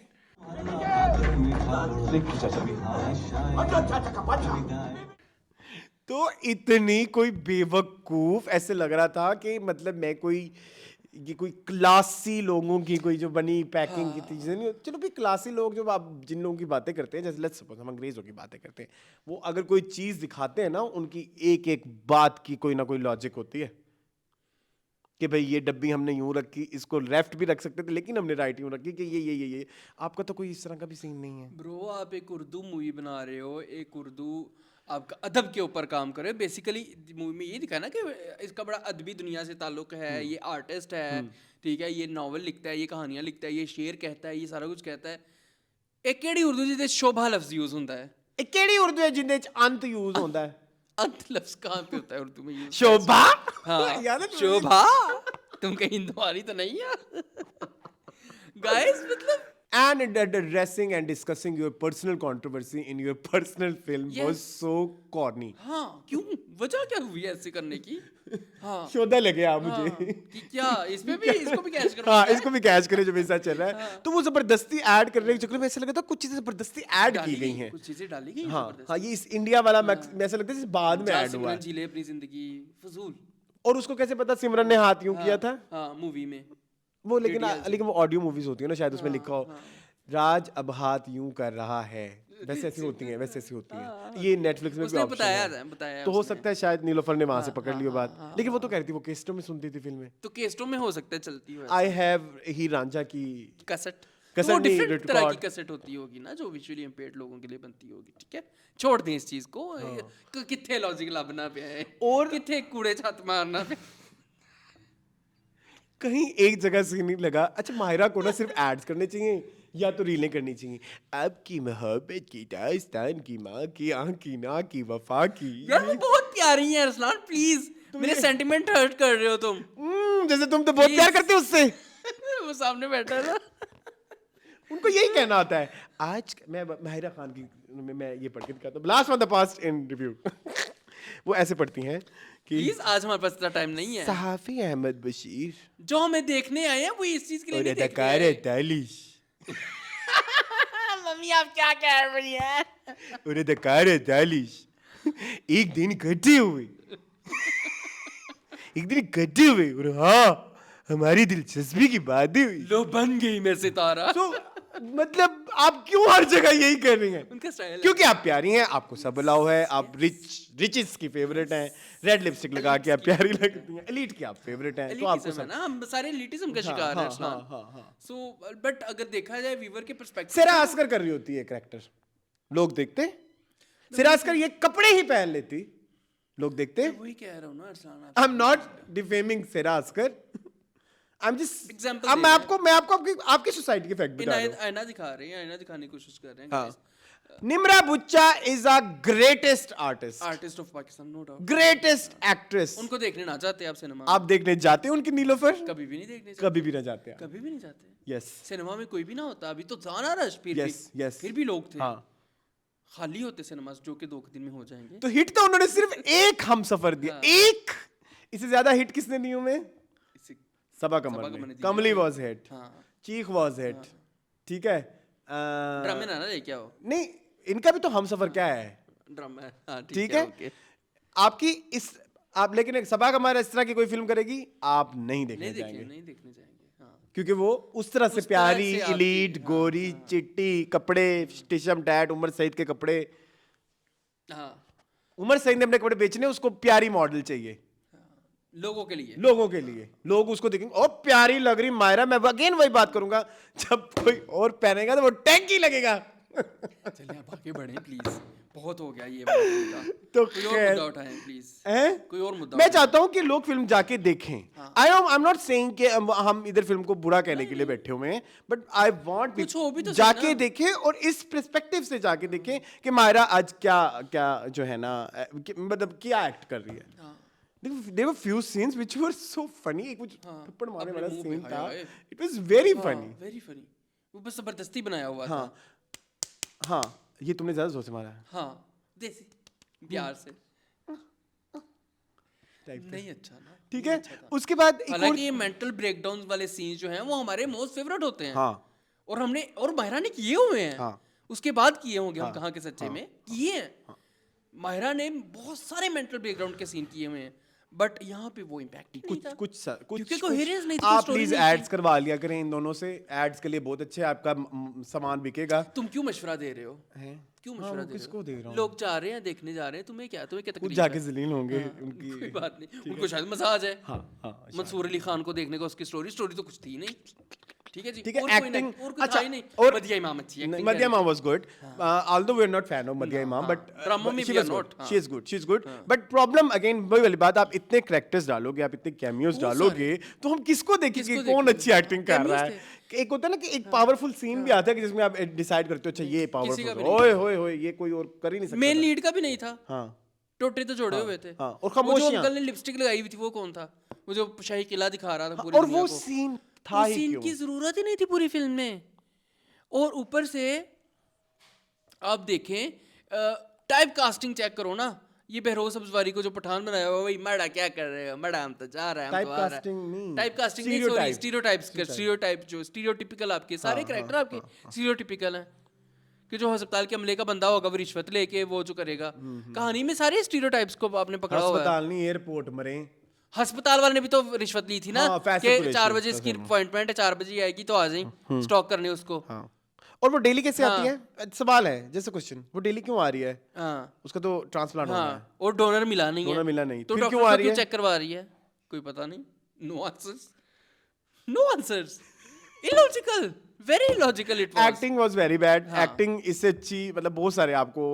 तो इतनी कोई बेवकूफ ऐसे लग रहा था कि मतलब मैं कोई ये कोई क्लासी लोगों की कोई जो बनी पैकिंग की थी चीजें नहीं। चलो भी क्लासी लोग जो आप जिन लोगों की बातें करते हैं, जैसे लेट्स सपोज हम अंग्रेजों की बातें करते हैं, वो अगर कोई चीज दिखाते हैं ना, उनकी एक एक बात की कोई ना कोई लॉजिक होती है कि भाई ये डब्बी हमने यूं रखी, इसको लेफ्ट भी रख सकते थे लेकिन हमने राइट यूं रखी कि ये। आपका तो कोई इस तरह का भी सीन नहीं है। ब्रो, आप एक उर्दू मूवी बना रहे हो, एक उर्दू आपका अदब के ऊपर काम करे। बेसिकली मूवी में ये दिखा ना कि इसका बड़ा अदबी दुनिया से ताल्लुक है, ये आर्टिस्ट है, ठीक है, ये नावल लिखता है, ये कहानियां लिखता है, ये शेर कहता है, ये सारा कुछ कहता है। एक केड़ी उर्दू जिहदे शोभा लफ्ज यूज होता है? ਇਹ ਕਿਹੜੀ ਉਰਦੂ ਹੈ ਜਿੰਦੇ ਚ ਅੰਤ यूज होता है? अंत लफ्ज कहाँ पे होता है उर्दू में यूज? शोभा। हाँ, याद है तुम्हें? शोभा। तुम कहीं हिंदुआरी तो नहीं है गाइस? मतलब And addressing and discussing your personal controversy in your personal film was so corny. हाँ, क्यों? वजह क्या हुई ऐसे करने की? हाँ, शोधा लगे आप हाँ, मुझे कि क्या इसमें भी इसको भी कैच करो? हाँ, इसको भी कैच करे जो मेरे साथ चल रहा है। तो वो जबरदस्ती ऐड करने के चक्कर में ऐसा लगा था कुछ चीजें जबरदस्ती ऐड की गई हैं। कुछ चीजें डाली गई हाँ हाँ, ये इस इंडिया वाला मैं ऐसा लगता है जैसे बाद में ऐड हुआ है। जी ले अपनी जिंदगी फजूल। और उसको कैसे पता सिमरन ने हाथ यूं किया था? हाँ, मूवी में वो लेकिन वो ऑडियो मूवीज होती है ना, शायद उसमें लिखा हो राज अब हाथ यूं कर रहा है, वैसे ऐसी होती हैं, वैसे ऐसी होती हैं। ये नेटफ्लिक्स में भी उसने ऑप्शन बताया है। बताया तो हो उसने। सकता है शायद नीलोफर ने वहां से पकड़ ली वो बात, लेकिन वो तो कह रही थी वो केस्टों में सुनती थी फिल्में। तो केस्टों में हो सकता है चलती हो आई हैव ही रांझा की कैसेट। कैसेट वो नहीं, डिफरेंट तरह की रिकॉर्ड। कैसेट होती होगी ना, जो विजुअली इम्पेयर्ड लोगों के लिए बनती होगी। ठीक है, छोड़ दें इस चीज को। किथे लॉजिक लाभना पे है और किथे कूड़े छत मारना पे। कहीं एक जगह से नहीं लगा अच्छा माहिरा को ना सिर्फ एड्स करने चाहिए या तो रीलें करनी चाहिए। आपकी मोहब्बत की दास्तान की माँ की आँख की ना की वफा की। यार वो बहुत प्यारी है अरसलान, प्लीज मेरे सेंटिमेंट हर्ट कर रहे हो तुम। जैसे तुम तो बहुत प्यार करते हो उससे। वो सामने बैठा है ना। उनको यही कहना होता है। आज मैं माहिरा खान की मैं ये पढ़ के दिखाता हूँ, last on the past in review. वो ऐसे पढ़ती हैं कि प्लीज, आज हमारे पास इतना टाइम नहीं है। सहाफी अहमद बशीर जो हमें देखने आए हैं वो इस चीज के लिए और नहीं देख अदाकार रहे। दालिश मम्मी आप क्या कह रही हैं? और अदाकार दालिश एक दिन इकट्ठे हुए और हाँ हमारी दिलचस्पी की बातें हुई। लो बन गई मैं सितारा। तो मतलब आप क्यों हर जगह यही कर रही हैं? उनका स्टाइल क्योंकि आप प्यारी हैं, आपको सब अलाउ है, आप रिचेस की फेवरेट हैं, रेड लिपस्टिक लगा के आप प्यारी लगती हैं, एलीट की आप फेवरेट हैं, तो आपको एलिटिज्म है सब ना, हम सारे एलिटिज्म का शिकार है अरसलान। हाँ। सो बट अगर देखा जाए व्यूअर के पर्सपेक्टिव सेरा अस्कर कर रही होती है कैरेक्टर, लोग देखते। सेरा अस्कर ये कपड़े ही पहन लेती, लोग देखते। वही कह रहा हूँ ना Arsalan. I am not defaming Sera Askar, I am just Example अब दे मैं रहे आपको आपकी सोसाइटी के फैक्ट बता रहा हूँ। आईना दिखा रहे हैं, आईना दिखाने की कोशिश कर रहे हैं। हाँ। Nimra Bucha is a greatest artist, artist of Pakistan, no doubt. Greatest actress. उनको देखने ना जाते आप सिनेमा? आप देखने जाते हैं उनकी नीलोफर? कभी भी नहीं देखने जाते। कभी भी ना जाते हैं। कभी भी नहीं जाते। यस सिनेमा में कोई भी ना होता। अभी तो जाना रश, फिर Yes, भी yes. फिर भी लोग थे। हाँ। खाली होते सिनेमास, जो कि 2 दिन में हो जाएंगे। तो हिट तो उन्होंने सिर्फ एक हम सफर दिया, एक। इससे ज्यादा हिट किसने दी हमें? इसी- सबा कमर कमर ने ने। दी। कमली वाज हिट, हाँ, चीख वाज हिट, ठीक है। ड्रामे ना लेके आओ। नहीं, इनका भी तो हम सफर क्या है, ड्रामा, हाँ ठीक है। ओके। आपकी इस आप लेकिन एक सबा कमर इस तरह की कोई फिल्म करेगी आप नहीं देखने नहीं जाएंगे, देखने, नहीं देखने जाएंगे। हाँ, क्योंकि वो उस तरह से उस तरह प्यारी से आपकी- इलीट हाँ, गोरी चिट्टी कपड़े टिशम टैट उमर सईद के कपड़े। हाँ, उमर सईद ने अपने कपड़े बेचने, उसको प्यारी मॉडल चाहिए लोगों के लिए। लोगों के लिए। लोग उसको देखेंगे ओ प्यारी लग रही मायरा। मैं अगेन वही बात करूंगा, जब कोई और पहनेगा तो वो टैंकी लगेगा। चलिए आप आगे बढ़ें प्लीज। बहुत हो गया ये वाला मुद्दा। तो कोई और खैर- मुद्दा उठाएं प्लीज, हैं? कोई और मुद्दा मैं उठाएं। चाहता हूं कि लोग फिल्म जाके देखें। आई एम नॉट सेइंग कि हम इधर फिल्म को बुरा कहने के लिए बैठे हुए हैं, बट आई वांट कुछ हो भी तो सही जाके ना। देखें और इस पर्सपेक्टिव से जाके देखें कि मायरा आज क्या क्या जो है ना मतलब क्या एक्ट कर रही है। There were few scenes which were so funny. एक कुछ थप्पड़ मारने अपने वाला मुंह पे सीन था, हाय हाय। it was very funny. Very funny, वो बस जबरदस्ती बनाया हुआ हाँ था। हाँ, ये तुमने ज्यादा जोर से मारा है। हाँ, देसी प्यार से नहीं अच्छा ना, ठीक नहीं है, अच्छा था। उसके बाद एक और हालांकि ये मेंटल ब्रेकडाउन वाले सीन्स जो हैं वो हमारे मोस्ट फेवरेट होते हैं। हाँ और हमने और माहिरा ने किए हुए हैं। हाँ। उसके बाद किए होंगे हम हाँ, कहाँ के सच्चे में किए हैं। माहिरा ने बहुत सारे मेंटल ब्रेकडाउन के सीन किए हुए हैं, बट यहाँ पे वो इम्पैक्ट ही नहीं था। कुछ क्योंकि coherence नहीं थी, कोई आप story प्लीज नहीं थी। एड्स करवा लिया करें इन दोनों से, एड्स के लिए बहुत अच्छे हैं, आपका सामान बिकेगा। तुम क्यों मशवरा दे रहे हो? हैं? क्यों हाँ, मशवरा वो दे रहे किसको हो? दे रहा हूँ? लोग जा रहे हैं, देखने जा रहे हैं, तुम्हें क्या खुद तकलीफ जाके है? जलील होंगे हाँ, उनकी। कोई बात नहीं, उनको शायद मजा आ जाए। हाँ हाँ, मंसूर अली खान को देखने का, उसकी स्टोरी तो कुछ थी नहीं। ठीक है जी, ठीक है, और कोई एक्टिंग नहीं, और कुछ था ही नहीं। और मदिया इमाम अच्छी acting Madiha Imam was good, although we are not fan of Madiha Imam, but drama में we are not, she is good, but problem again वही वाली बात, आप इतने कैरेक्टर्स डालोगे, आप इतने कैमियोस डालोगे, तो हम किसको देखेंगे किसको कौन देखेंगे? अच्छी एक्टिंग कर रहा Cameos है। एक होता है ना कि एक पावरफुल सीन भी आता है कि जिसमें आप डिसाइड करते हो अच्छा ये किसी का पावरफुल, भी नहीं ओए होए होए, ये कोई और कर ही नहीं सकता मेन था। लीड का भी नहीं था। हाँ टोटे तो जोड़े हुए थे। हाँ, और वो जो खामोशियां। अंकल ने लिपस्टिक लगाई हुई थी वो कौन था? वो जो शाही किला दिखा रहा था पूरी और दुनिया वो को। सीन था उस ही सीन क्यों? की जरूरत ही नहीं थी पूरी फिल्म में। और ऊपर से आप देखें, टाइप कास्टिंग चेक करो ना, ये बहरोज सब्जवारी को जो पठान बनाया हुआ, वही मड़ा क्या कर रहे हो, मड़ा हम तो जा रहे हैं, हम तो आ रहे Typecasting नहीं, हैं। टाइप कास्टिंग नहीं, सॉरी, स्टीरियोटाइप जो स्टीरियोटिपिकल आपके सारे कैरेक्टर आपके स्टीरियोटिपिकल हैं कि जो अस्पताल के अमले का बंदा होगा वो रिश्वत लेके वो जो करेगा। कहानी में सारे स्टीरियोटाइप्स को आपने पकड़ा हुआ है। अस्पताल नहीं, एयरपोर्ट मरे। अस्पताल वाले ने भी तो रिश्वत ली थी ना, हाँ, पैसे कि पूरे 4 चाहिए, बजे इसकी अपॉइंटमेंट है, 4 बजे आएगी तो आ जाए स्टॉक करने उसको। हाँ, और वो डेली कैसे आती है? सवाल है, जैसे क्वेश्चन, वो डेली क्यों आ रही है? हाँ उसका तो ट्रांसप्लांट होना है। हाँ, और डोनर मिला नहीं है। डोनर मिला नहीं, तो फिर डॉक्टर क्यों आ को रही क्यों है? चेक करवा रही है? कोई पता नहीं। No answers, no answers, illogical, very illogical it was. Acting was very bad. Acting इससे अच्छी, मतलब बहुत सारे आपको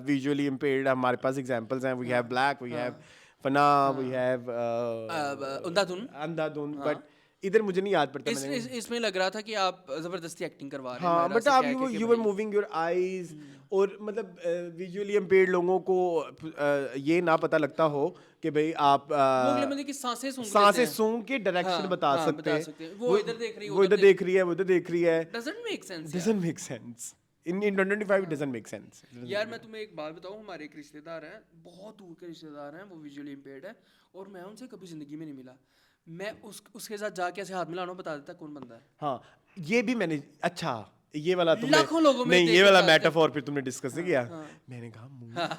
विजुअली इम्पेयर्ड हमारे पास एग्जांपल्स हैं। We have Black, we have Fanaa, we have Andhadhun, but इधर मुझे नहीं याद पड़ता। इसमें लग रहा था कि आप जबरदस्ती एक्टिंग करवा रहे हैं। हाँ, मायरा बट से आप कह के कि यू वर भाई- मूविंग योर आईज, और मतलब विजुअली इम्पेयर्ड लोगों को ये ना पता लगता हो कि भाई आप वो अगले बंदे की सांसें सूंघ सांसें लेते हैं। सूंघ के डायरेक्शन हाँ, बता हाँ, सकते बता हैं। सकते हैं। वो इधर देख रही है, वो इधर देख रही है, वो इधर देख रही है। Doesn't make sense यार। Doesn't make sense. In 2025 it doesn't make sense. यार मैं तुम्हें एक बात बताऊं, हमारे एक रिश्तेदार हैं, बहुत दूर के रिश्तेदार हैं, वो विजुअली इम्पेयर्ड है, और मैं उनसे कभी जिंदगी में नहीं मिला। मैं उसके साथ जाके ऐसे हाथ मिलाना, बता देता कौन बंदा है। हाँ, ये भी मैंने, अच्छा ये वाला तुमने लाखों लोगों में नहीं, देख ये वाला के जाते- मेटाफोर फिर तुमने डिस्कस किया। मैंने कहा मुंह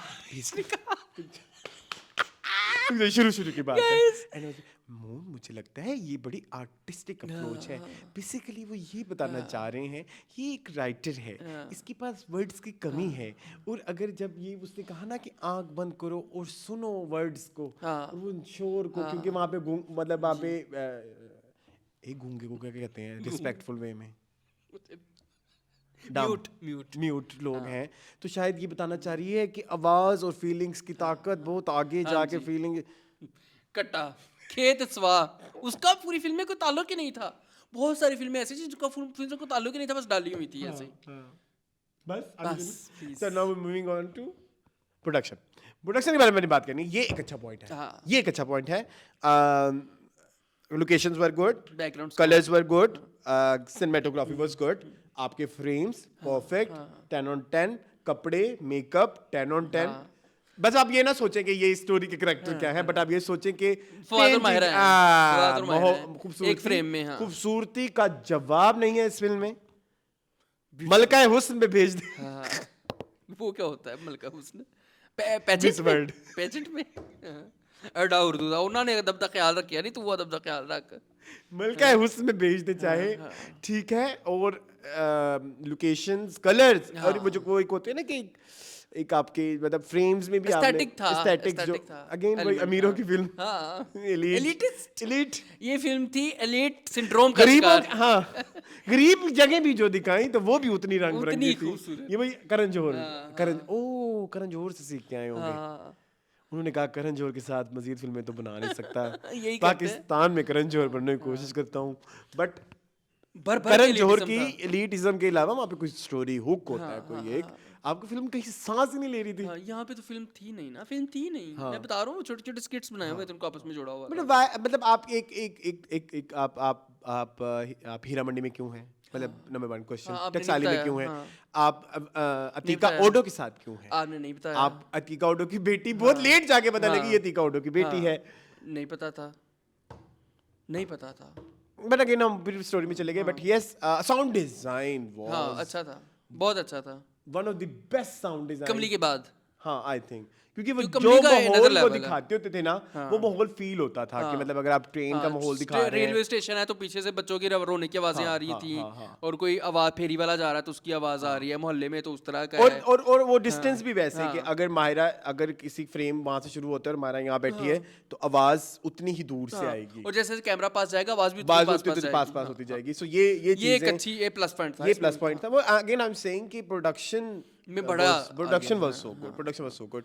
शुरू की बात है। मून, मुझे लगता है ये बड़ी आर्टिस्टिक अप्रोच है। बेसिकली वो ये बताना चाह रहे हैं, ये एक राइटर है, इसके पास वर्ड्स की कमी है, और अगर जब ये उसने कहा ना कि आंख बंद करो और सुनो वर्ड्स को, और वो शोर को, क्योंकि वहाँ पे मतलब वहाँ पे एक गूंगे को क्या कहते हैं रिस्पेक्टफुल वे में, म्यूट लोग हैं, तो शायद ये बताना चाह रही है कि आवाज और फीलिंग्स की ताकत बहुत आगे जाके फीलिंग। कट्टा खेत स्वा, उसका पूरी फिल्म में कोई ताल्लुक ही नहीं था। बहुत सारी फिल्में ऐसी थी जिसका फिल्म को ताल्लुक ही नहीं था, बस डाली हुई थी ऐसे ही। बस so now we're moving on to production के बारे में मैंने बात करनी, ये एक अच्छा पॉइंट है। ये एक अच्छा पॉइंट है। Locations were good, background colours were good, cinematography was good, आपके फ्रेम्स परफेक्ट, 10 on 10, कपड़े मेकअप 10 on 10। बस आप ये ना सोचें कि ये स्टोरी के करैक्टर क्या है, बट आप ये सोचें कि खूबसूरती का जवाब नहीं है इस फिल्म में। मलका हुस्न पे भेज दे। वो क्या होता है मलका हुस्न? पेजेंट में अड़ा उर्दू दा उन्होंने अदब दा ख्याल रखिया नहीं, तू वो अदब दा ख्याल रख। मलका हुस्न में भेज दे चाहे, ठीक है। और लोकेशंस, कलर्स, और वो जो कोई होते हैं ना कि एक आपके मतलब फ्रेम्स में भी एस्थेटिक जो अगेन वही अमीरों की फिल्म, एलीट। ये फिल्म थी एलीट सिंड्रोम का गरीबों, शिकार। हाँ, गरीब जगह भी जो दिखाई तो वो भी उतनी रंग बिरंगी थी। खूबसूरत। ये वही करण जौहर, करण, ओ ओह करण जौहर से सीख के आए होंगे। हाँ उन्होंने कहा करण जौहर के साथ मजीद फिल्में तो बना नहीं सकता। यही कहते हैं। पाकिस्तान में करण जौहर बनने की कोशिश करता हूँ, बट भर भर करण के जौहर elitism की था। एलिटिज्म के अलावा वहाँ पे कोई स्टोरी हुक होता है कोई एक, आपकी फिल्म कहीं सांस ही नहीं ले रही थी। हाँ, यहाँ पे तो फिल्म थी नहीं ना, फिल्म थी नहीं। मैं बता रहा हूँ छोटे छोटे स्किट्स बनाए हुए थे, उनको आपस में जोड़ा हुआ था। मतलब आप एक आप हीरा मंडी में क्यों हैं, मतलब नंबर 1 क्वेश्चन, हाँ, आपने नहीं टकसाली में बताया, क्यों हैं, हाँ। आप अतीका बताया। ओडो के साथ क्यों हैं, आपने नहीं बताया। आप अतीका ओडो की बेटी, बहुत लेट जाके पता लगी ये अतीका ओडो की बेटी है। नहीं पता था, नहीं पता था। बट अगेन हम फिर स्टोरी में चले गए, बट यस साउंड डिजाइन हाँ वाज अच्छा था, बहुत अच्छा था। One of the best sound design कमली के बाद हाँ आई थिंक, क्योंकि वो क्योंकि जो कमली का another माहौल वो level है। दिखाते होते थे ना, वो माहौल फील होता था कि मतलब अगर आप ट्रेन का माहौल दिखा रहे हैं, रेलवे स्टेशन है तो पीछे से बच्चों की रोने की आवाजें आ रही थी, और कोई आवाज फेरी वाला जा रहा है तो उसकी आवाज आ रही है, मोहल्ले में तो उस तरह का है। और वो डिस्टेंस भी वैसे है कि अगर माहिरा, अगर किसी फ्रेम वहां से शुरू होता है और माहिरा यहाँ बैठी है तो आवाज उतनी ही दूर से आएगी, और जैसे कैमरा पास जाएगा आवाज भी आवाज पास उतनी पास पास होती जाएगी। सो ये ये एक चीजें, अच्छी ये प्लस पॉइंट था ये प्लस पॉइंट था। वो अगेन आई एम सेइंग कि प्रोडक्शन में बड़ा production was so good, production was so good.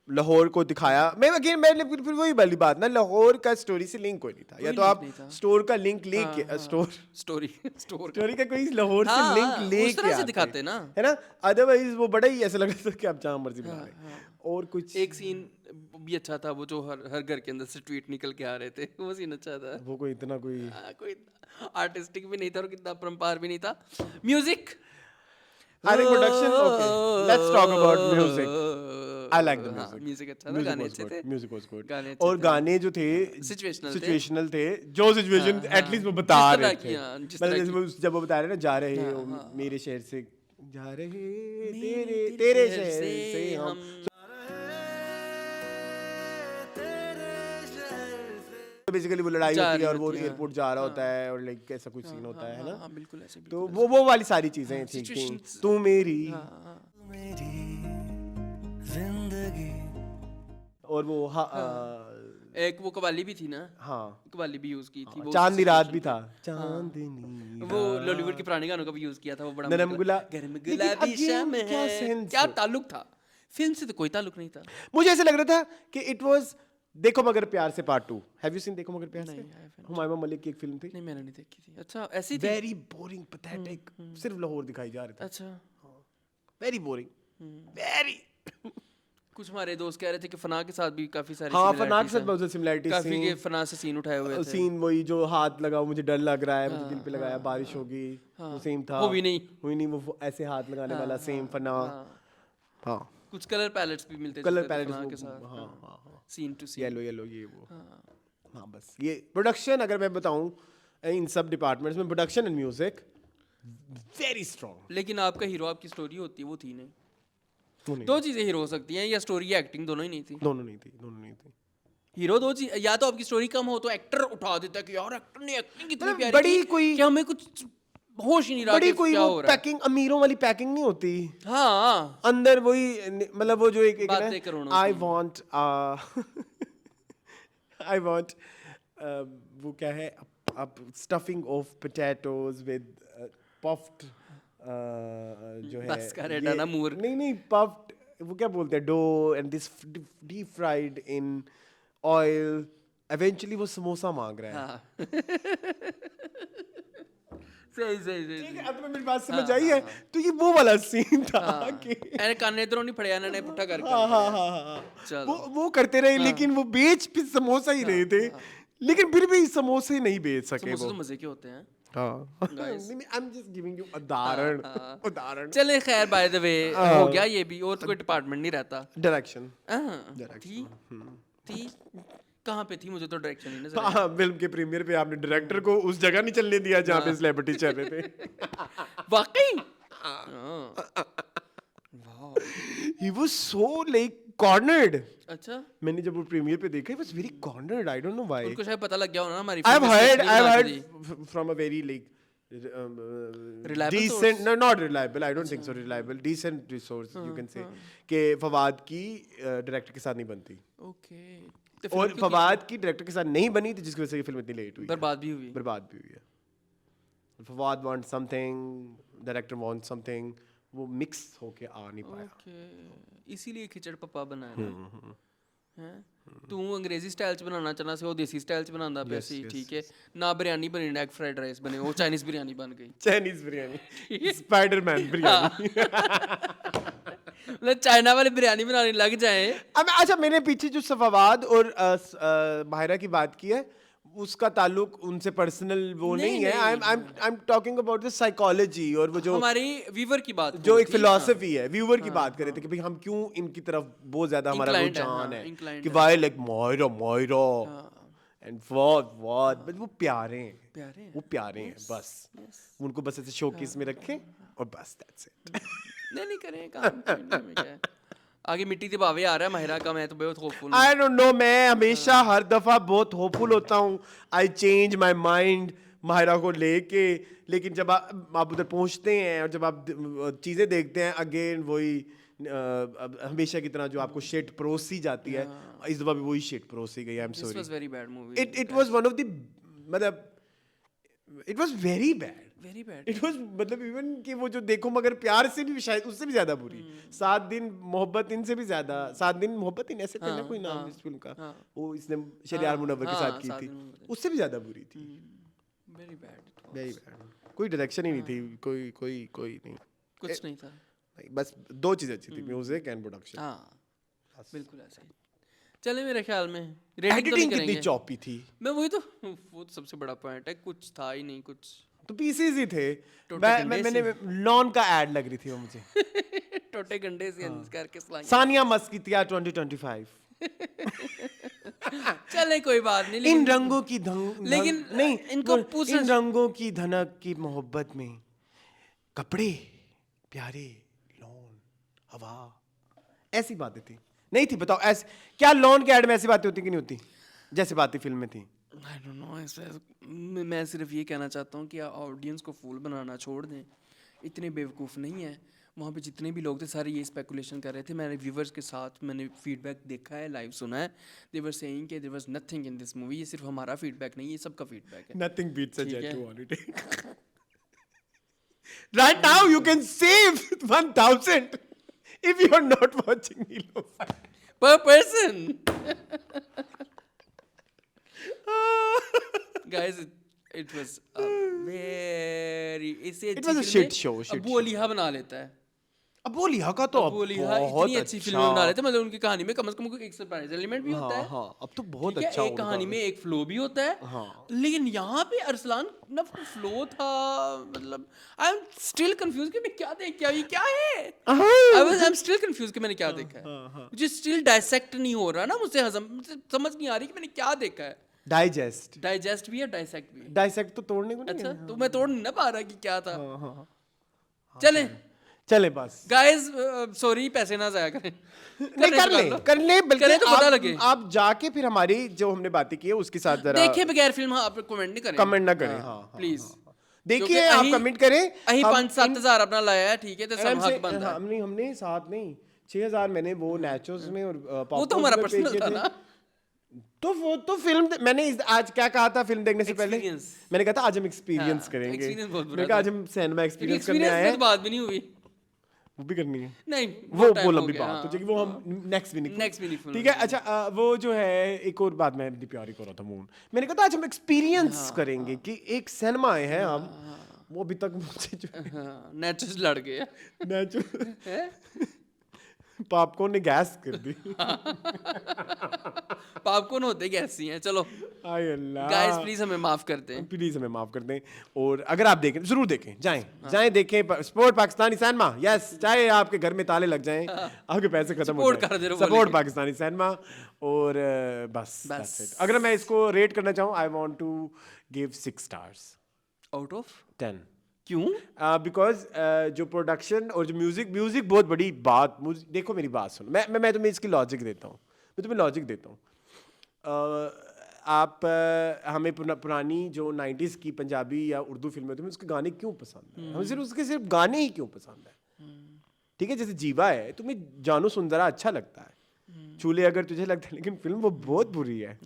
Lahore को दिखाया, मैं अगेन मैं फिर वही वाली बात ना, लाहौर का स्टोरी से लिंक कोई नहीं था, या तो आप स्टोर का लिंक लेके स्टोरी स्टोरी का कोई लाहौर से लिंक उस लेके तरह से आते, दिखाते ना, है ना, अदरवाइज वो बड़ा ही ऐसा लग रहा था कि आप जहाँ मर्जी बना रहे। और कुछ एक सीन भी अच्छा था, वो जो हर घर के अंदर से ट्वीट निकल के आ रहे थे, वो सीन अच्छा था। वो कोई इतना कोई कोई आर्टिस्टिक भी नहीं था और कितना परंपार भी नहीं था। Music, I think production, okay. Let's talk about music. I like the music. Music अच्छा था, गाने अच्छे थे, Music was good. गाने अच्छे और गाने जो थे सिचुएशनल थे, जो सिचुएशन एटलीस्ट वो बता जिस तरह रहे की, थे, हाँ, जिस मतलब तरह जैसे जब वो बता रहे ना, जा रहे हो मेरे शहर से, जा रहे तेरे शहर से हम, बेसिकली वो लड़ाई होती है और वो एयरपोर्ट जा रहा होता है और लाइक ऐसा कुछ सीन होता है ना, बिल्कुल ऐसे, तो वो वाली सारी चीजें थी, तू मेरी जिंदगी, और वो एक वो कवाली भी थी ना, हाँ कवाली भी यूज की थी, वो चांदनी रात भी था, चांदनी वो लॉलीवुड के पुराने गानों का भी यूज किया था, वो बड़ा नरम गुला, गरम गुलाबी शाम है, क्या ताल्लुक था, फिल्म से तो कोई ताल्लुक नहीं था। मुझे ऐसा लग रहा था कि इट वाज देखो मगर प्यार से पार्ट 2, हैव यू सीन देखो मगर प्यार से? हुमायूं मलिक की एक फिल्म थी, नहीं मैंने नहीं देखी थी। अच्छा ऐसी थी, वेरी बोरिंग पैथेटिक, सिर्फ लाहौर दिखाई जा रहा था। अच्छा वेरी बोरिंग, वेरी कुछ हमारे दोस्त कह रहे थे कि फना के साथ भी काफी सारी हाँ, फना के साथ बहुत सिमिलरिटीज काफी के फना से सीन उठाए हुए थे। सीन वही जो हाथ लगाओ मुझे डर लग रहा है, मुझे दिल पे लगाया बारिश होगी, वो सेम था, वो भी नहीं हुई नहीं, वो ऐसे हाथ लगाने वाला सेम फना। हाँ कुछ कलर पैलेट्स भी मिलते थे कलर पैलेट फना के साथ, हाँ हाँ हाँ, सीन टू सीन, येलो ये वो, हाँ बस ये प्रोडक्शन अगर मैं बताऊं इन सब डिपार्टमेंट्स में, production and music very strong. लेकिन आपका हीरो आपकी स्टोरी होती है, वो थी नहीं। दो चीजें हीरो हो सकती हैं, या स्टोरी या एक्टिंग, दोनों ही नहीं थी। दोनों नहीं थी। हीरो दो चीज, या तो आपकी स्टोरी कम हो तो एक्टर उठा देता है कि यार एक्टर ने एक्टिंग कितनी प्यारी बड़ी की कोई कि हमें कुछ होश ही नहीं रहा बड़ी कि कोई क्या वो हो रहा है। पैकिंग, अमीरों वाली पैकिंग नहीं होती, हाँ अंदर वही मतलब वो जो एक बातें करोड़ों आई की। वांट वो क्या है, अब stuffing of potatoes with puffed जो है बस कर रेटा ना मूर। नहीं पफ्ड, वो क्या बोलते हैं, dough and this deep fried in oil, eventually वो समोसा मांग रहा है। सही ठीक है, अब तुम्हें मेरी बात समझ आई है, तो ये वो वाला सीन था कि एने काने इधरों नहीं फड़या, इन्होंने पुट्ठा कर हाँ चलो वो करते रहे, लेकिन वो बेच फिर समोसा ही रहे थे, लेकिन फिर भी समोसे नहीं बेच सके समोसे वो। तो मजे के होते हैं। हाँ आई एम जस्ट गिविंग यू उदाहरण। चले खैर, बाय द वे हो गया ये भी, और तो कोई डिपार्टमेंट नहीं रहता। डायरेक्शन थी कहाँ पे थी, मुझे तो डायरेक्शन ही नजर हाँ, फिल्म के प्रीमियर पे आपने डायरेक्टर को उस जगह नहीं चलने दिया जहाँ पे सेलिब्रिटी चल रहे थे। वाकई He was so like cornered. अच्छा, मैंने जब वो प्रीमियर पे देखा, he was very cornered. I don't know why. उनको शायद पता लग गया होना हमारी I've film heard इसलिए बना के दी। from a very like Reliable decent, no, not reliable. I don't think so reliable. Decent resource you can say कि फवाद की डायरेक्टर के साथ नहीं बनती, ओके, तो फिल्म और क्यों की? फवाद की डायरेक्टर के साथ नहीं बनी, तो जिसकी वजह से ये फिल्म इतनी लेट हुई, बर्बाद भी हुई। बर्बाद भी हुई है। Fawad wants something, director wants something, वो मिक्स होके आ नहीं पाया। ओके, इसीलिए खिचड़ पप्पा बनाया ना हैं। तू अंग्रेजी स्टाइल च बनाना चाहना सी, वो देसी स्टाइल च बनांदा पिया सी, ठीक है ना। बिरयानी बनी ना एग फ्राइड राइस बने, वो चाइनीज बिरयानी बन गई। Chinese biryani, Spiderman biryani. मतलब चाइना वाली बिरयानी बनाने लग जाए। अब अच्छा, मैंने पीछे जो सफावाद और माहिरा की बात की है, उसका ताल्लुक उनसे पर्सनल वो नहीं है। I am talking about the psychology और वो जो हमारी व्यूवर की बात जो हो एक थी, फिलॉसफी है, व्यूअर की बात कर रहे थे कि भाई हम क्यों इनकी तरफ बहुत ज्यादा हमारा Inclined है, रुझान हाँ, है inclined कि है। वाई लाइक मोइरो मोइरो एंड व्हाट बट वो प्यारे हैं, प्यारे हैं। वो प्यारे हैं बस। उनको बस ऐसे शोकेस में रखें और बस दैट्स इट। नहीं करें काम, कोई नहीं, हमें क्या है। आगे मिट्टी के बावे आ रहा है माहिरा का, मैं तो बहुत होपफुल हूँ। आई डोंट नो, मैं हमेशा हर दफा बहुत होपफुल होता हूँ। I change my mind Mahira को लेके, लेकिन जब आप उधर पहुंचते हैं और जब आप चीजें देखते हैं अगेन वही हमेशा की तरह जो आपको शिट परोसी जाती है, इस दफा भी वही शिट परोसी गई। I am this sorry, was very bad movie. It was one of the, मतलब it was very bad, very bad. It was, मतलब इवन कि वो जो देखो मगर प्यार से भी शायद उससे भी ज्यादा बुरी। 7 दिन मोहब्बत इनसे भी ज्यादा, 7 दिन मोहब्बत इन ऐसे थे ना कोई नाम इस फिल्म का, वो इसने शरियार मुनव्वर के साथ की थी, उससे भी ज्यादा बुरी थी। Very bad, very bad. कोई डायरेक्शन ही नहीं थी, कोई कोई कोई नहीं, कुछ नहीं था। नहीं, बस 2 चीजें अच्छी थी, म्यूजिक एंड प्रोडक्शन। हाँ बिल्कुल ऐसे ही चले मेरे ख्याल में। रेटिंग तो नहीं एडिटिंग कितनी करेंगे। चॉपी थी, मैं वही तो, वो तो सबसे बड़ा पॉइंट है, कुछ था ही नहीं कुछ। तो पीसीज ही थे। टोटे मैंने लॉन का ऐड लग रही थी वो मुझे। टोटे गंडे से करके सलाइयाँ। सानिया मस्कितिया 2025। चले कोई बात नहीं, इन रंगों की लेकिन नहीं, इनको इन रंगों की धनक की मोहब्बत में कपड़े प्यारे, लॉन, हवा, ऐसी बातें थी नहीं थी? बताओ ऐसे क्या लॉन के ऐड में ऐसी बातें होती कि नहीं होती जैसे बातें फिल्म में थी? आई डोंट नो, मैं सिर्फ ये कहना चाहता हूँ कि ऑडियंस को फूल बनाना छोड़ दें। इतने बेवकूफ़ नहीं है। वहाँ पे जितने भी लोग थे सारे ये स्पेकुलेशन कर रहे थे। मैंने व्यूवर्स के साथ मैंने फीडबैक देखा है, लाइव सुना है। दे वर सेइंग कि there was nothing in this movie. ये सिर्फ हमारा फीडबैक नहीं, ये सबका फीडबैक है। Nothing beats a ठीक jet है। to holiday. Right now you can save 1,000 if you are not watching Neelofer. Per person. Guys, it was a very It was a shit show, shit Abu अलीहा बना लेता है। अबू अलीहा का तो अबू अलीहा बहुत इतनी अच्छी फिल्में बना लेते हैं, मतलब उनकी कहानी में कम से कम कोई एक सरप्राइज एलिमेंट भी होता है। हाँ, अब तो बहुत ठीक है, अच्छा एक कहानी में एक फ्लो भी होता है। हाँ। लेकिन यहाँ पे अरसलान ना फ्लो था, मतलब आई एम स्टिल कंफ्यूज कि मैं क्या देख, क्या ये क्या है। आई एम स्टिल कंफ्यूज कि मैंने क्या देखा है। मुझे स्टिल डाइसेक्ट नहीं हो रहा ना, मुझसे समझ नहीं आ रही कि मैंने क्या देखा है। डाइजेस्ट भी है, डाइसेक्ट भी है। डाइसेक्ट तो तोड़ने को नहीं अच्छा, है। तो मैं तोड़ नहीं ना पा रहा कि क्या था। चले बस गाइस, सॉरी, पैसे ना जाया करें। नहीं, कर ले बल्कि करें तो पता लगे। आप जाके फिर हमारी जो हमने बातें की है उसके साथ जरा देखे बगैर फिल्म आप कमेंट नहीं करें, कमेंट ना करें। हाँ, प्लीज देखिए, आप कमेंट करें। अहीं 5-7 हज़ार अपना लाया है, ठीक है, तो सब हक बनता है। हमने 7 नहीं 6,000 मैंने वो नेचोस में और वो तो हमारा पर्सनल था ना। तो वो तो फिल्म मैंने आज क्या कहा था फिल्म देखने से पहले? Experience। मैंने कहा था आज हम एक्सपीरियंस हाँ, करेंगे। experience बहुत बुरा मैंने कहा था। आज हम सिनेमा एक्सपीरियंस करने आए एक्सपीरियंस हैं। तो बात भी नहीं हुई। वो भी करनी है नहीं, वो time हो लंबी गया, बात हो जाएगी, वो हम नेक्स्ट वीक Next week ठीक है। अच्छा, वो जो है एक और बात मैं बड़ी प्यारी कर रहा था मून, मैंने कहा था आज हम एक्सपीरियंस करेंगे कि एक सिनेमा आए हैं हम, वो अभी तक मुझे जो नेचुरल लड़ गए नेचुरल पॉपकॉर्न ने गैस कर दी। पॉपकॉर्न होते कैसी हैं। चलो आय अल्लाह, गाइस प्लीज हमें माफ कर दें। प्लीज हमें माफ कर दें। और अगर आप देखें जरूर देखें, जाएं देखें स्पोर्ट पाकिस्तानी सिनेमा। यस, चाहे आपके घर में ताले लग जाएं, आपके पैसे खत्म हो Support कर दे जाएं, रहे हो सपोर्ट बोले। पाकिस्तानी सिनेमा। और बस that's it। अगर मैं इसको रेट करना चाहूँ, I want to give 6 stars out of 10। क्यों? बिकॉज जो प्रोडक्शन और जो म्यूजिक बहुत बड़ी बात। देखो मेरी बात सुनो, मैं तुम्हें इसकी लॉजिक देता हूँ, मैं तुम्हें लॉजिक देता हूँ। आप हमें पुरानी जो 90s की पंजाबी या उर्दू फिल्में, तुम्हें उसके गाने क्यों पसंद है? हमें सिर्फ गाने ही क्यों पसंद है? ठीक है, जैसे जीवा है, तुम्हें जानू सुंदरा अच्छा लगता है, चूल्हे अगर तुझे लगता है, लेकिन फिल्म वो बहुत बुरी है।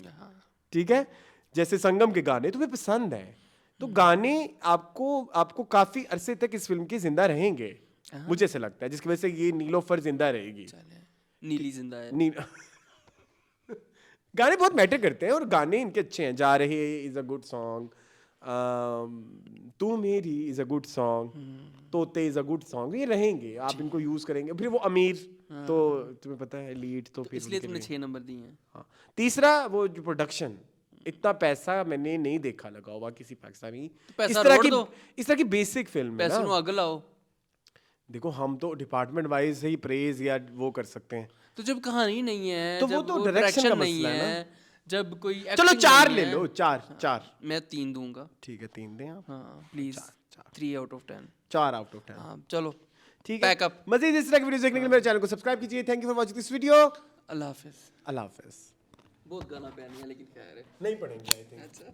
ठीक है, जैसे संगम के गाने तुम्हें पसंद है, तो गाने आपको काफी अरसे तक इस फिल्म के जिंदा रहेंगे। मुझे ऐसा लगता है, जिसकी वजह से ये नीलोफर जिंदा रहेगी। चले, नीली जिंदा है। नी गाने बहुत मैटर करते हैं और गाने इनके अच्छे हैं। जा रहे इज अ गुड सॉन्ग, तू मेरी इज अ गुड सॉन्ग, तोते इज अ गुड सॉन्ग, ये रहेंगे, आप इनको यूज करेंगे। फिर वो अमीर, तो तुम्हें पता है लीड तो फिर इसलिए उनके तुमने लिए। 6 नंबर दिए हैं। हाँ। तीसरा वो जो प्रोडक्शन, इतना पैसा मैंने नहीं देखा लगा हुआ किसी पाकिस्तानी पैसा इस तरह रोड की, दो। इस तरह की बेसिक फिल्म है पैसे ना। नु अग लाओ। देखो हम तो डिपार्टमेंट वाइज ही प्रेज या वो कर सकते हैं। तो जब कहानी नहीं है, तो वो जब तो वो direction का डायरेक्शन नहीं मसला है है, जब कोई चलो acting 4 नहीं ले है, लो, 4 मैं 3 दूंगा। ठीक है, 3 दें आप। हाँ please, 3 out of 10। 4 out of 10। हाँ चलो ठीक है, पैक अप। मजीद इस तरह की वीडियोस देखने के लिए मेरे चैनल को सब्सक्राइब कीजिए। Thank you for watching this video. अल्लाह हाफिज। अल्लाह हाफिज। बहुत गाना पहनी है लेकिन खैर है। नहीं पढ़ेंगे आई थिंक। अच्छा।